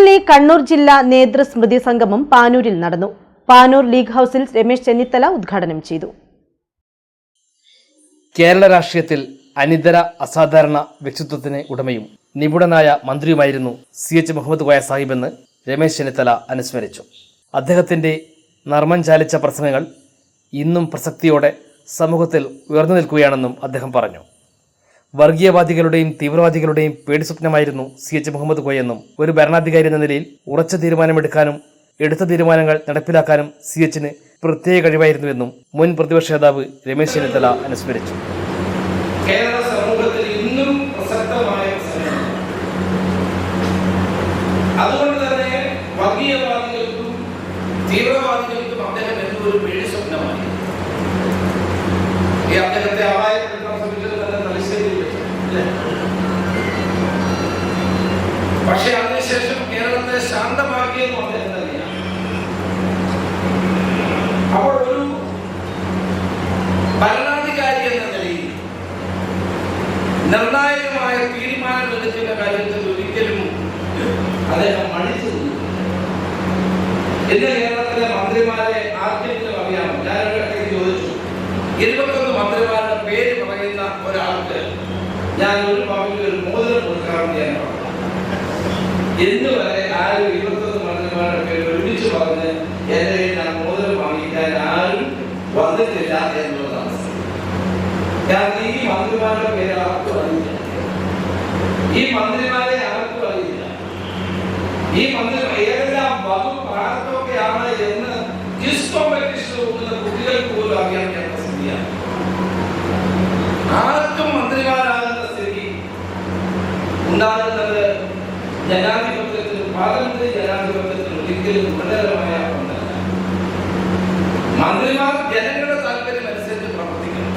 League Kannur ജില്ലാ നേതൃസ്മൃതി സംഗമം പാനൂരിൽ നടന്നു. പാനൂർ ലീഗ് ഹൌസിൽ രമേശ് ചെന്നിത്തല ഉദ്ഘാടനം ചെയ്തു. കേരള രാഷ്ട്രീയത്തിൽ അനിതര അസാധാരണ വ്യക്തിത്വത്തിന് ഉടമയും നിപുണനായ മന്ത്രിയുമായിരുന്നു CH മുഹമ്മദ് കോയ സാഹിബെന്ന് രമേശ് ചെന്നിത്തല അനുസ്മരിച്ചു. അദ്ദേഹത്തിന്റെ നർമ്മം ചാലിച്ച പ്രസംഗങ്ങൾ ഇന്നും പ്രസക്തിയോടെ സമൂഹത്തിൽ ഉയർന്നു നിൽക്കുകയാണെന്നും അദ്ദേഹം പറഞ്ഞു. വർഗീയവാദികളുടെയും തീവ്രവാദികളുടെയും പേടിസ്വപ്നമായിരുന്നു CH മുഹമ്മദ് കോയെന്നും ഒരു ഭരണാധികാരി എന്ന നിലയിൽ ഉറച്ച തീരുമാനമെടുക്കാനും എടുത്ത തീരുമാനങ്ങൾ നടപ്പിലാക്കാനും CHന് പ്രത്യേക കഴിവായിരുന്നുവെന്നും മുൻ പ്രതിപക്ഷ നേതാവ് രമേശ് ചെന്നിത്തല അനുസ്മരിച്ചു. കേരള സമൂഹത്തിൽ ഇന്നും പ്രസക്തമായ അതുകൊണ്ട് തന്നെ വർഗീയവാദികൾക്കും തീവ്രവാദികൾക്കും അദ്ദേഹം എന്നൊരു പേടി സ്വപ്നമായി. ഈ അദ്ദേഹത്തെ അപായപ്പെടുത്താൻ ശ്രമിച്ചത് തന്നെ തലശ്ശേരിയിൽ വെച്ചു. പക്ഷെ അതിനുശേഷം കേരളത്തെ ശാന്തമാക്കിയെന്നും അദ്ദേഹം തന്നെയാണ്. അപ്പോൾ ഒരു ഭരണാധികാരി എന്ന നിലയിൽ നിർണായകമായ തീരുമാനമെടുക്കുന്ന കാര്യത്തിൽ ഒരിക്കലും അദ്ദേഹം മടിച്ചു. ഇന്ന് കേരളത്തിലെ മന്ത്രിമാരെ ആർക്കെങ്കിലും അറിയാമോ? ഞാനൊരു ചോദിച്ചു, 21 മന്ത്രിമാരുടെ പേര് പറയുന്ന ഒരാൾക്ക് ഞാൻ ഒരു പവനിൽ ഒരു മോതിരം കൊടുക്കാമെന്ന് ഞാൻ പറഞ്ഞു. ഇന്ന് വരെ ആരും 21 മന്ത്രിമാരുടെ പേര് ഒരുമിച്ച് പറഞ്ഞ് എന്റെ ഞാൻ മോതിരം വാങ്ങിക്കാൻ ആരും വന്നിട്ടില്ല എന്നുള്ളതാണ്. കാരണം ഈ മന്ത്രിമാരുടെ പേര് ആർക്കും അറിയില്ല, ഈ മന്ത്രിമാരെ ആർക്കും അറിയില്ല, ഈ മന്ത്രിമാർ ഏതെല്ലാം വകുപ്പ് ആർക്കൊക്കെയാണ് എന്ന് ക്വിസ് കോമ്പറ്റീഷൻ പോകുന്ന കുട്ടികൾക്ക് പോലും അറിയാൻ കേട്ട സ്ഥിതിയാണ്. ആർക്കും മന്ത്രിമാരാകുന്ന സ്ഥിതി ഉണ്ടാകുന്നത് ജനാധിപത്യത്തിലും പാർലമെന്ററി ജനാധിപത്യത്തിലും ഒരിക്കലും ഗുണകരമായ ഒന്നല്ല. മന്ത്രിമാർ ജനങ്ങളുടെ താല്പര്യം അനുസരിച്ച് പ്രവർത്തിക്കണം.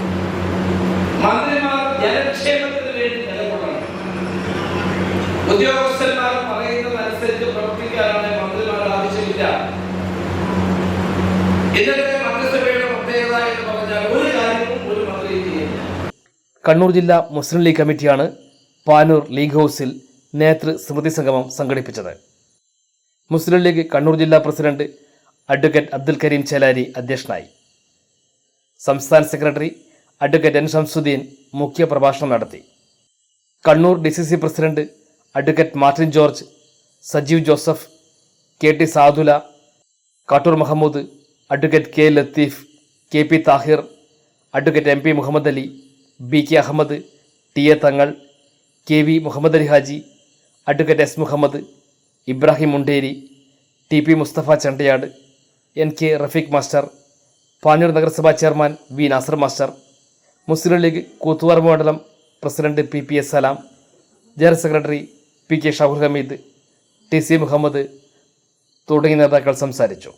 മന്ത്രിമാർ ജനക്ഷേമത്തിന് വേണ്ടി നിലകൊള്ളണം. ഉദ്യോഗസ്ഥന്മാർ പറയുന്നതനുസരിച്ച് പ്രവർത്തിക്കാനാണ് മന്ത്രിമാർ ആവശ്യമില്ല. ഇന്നത്തെ മന്ത്രിസഭയുടെ പ്രത്യേകത എന്ന് പറഞ്ഞാൽ ഒരു കാര്യവും ഒരു മന്ത്രിയും ചെയ്യില്ല. കണ്ണൂർ ജില്ലാ മുസ്ലിം ലീഗ് കമ്മിറ്റിയാണ് പാനൂർ ലീഗ് ഹൌസിൽ നേതൃ സ്മൃതി സംഗമം സംഘടിപ്പിച്ചത്. മുസ്ലിം ലീഗ് കണ്ണൂർ ജില്ലാ പ്രസിഡന്റ് അഡ്വക്കേറ്റ് അബ്ദുൽ കരീം ചേലാരി അധ്യക്ഷനായി. സംസ്ഥാന സെക്രട്ടറി അഡ്വക്കേറ്റ് N ഷംസുദ്ദീൻ മുഖ്യ പ്രഭാഷണം നടത്തി. Kannur DCC president advocate Martin George, Sajeev Joseph, KT Sadula, Kattoor Mahamood, advocate K Latheef, KP Thahir, advocate MP Muhammad Ali, BK Ahmed, TA Thangal, KV Muhammad Ali Haji, advocate S Muhammad, Ibrahim Munderi, TP Musthafa Chandayad, NK Rafeeq master, Panoor നഗരസഭാ chairman V Nasar master, Muslim League Koothuparamba മണ്ഡലം president PPS സലാം, general secretary PK Shahul Hameed, TC Muhammad തുടങ്ങിയ നേതാക്കൾ സംസാരിച്ചു.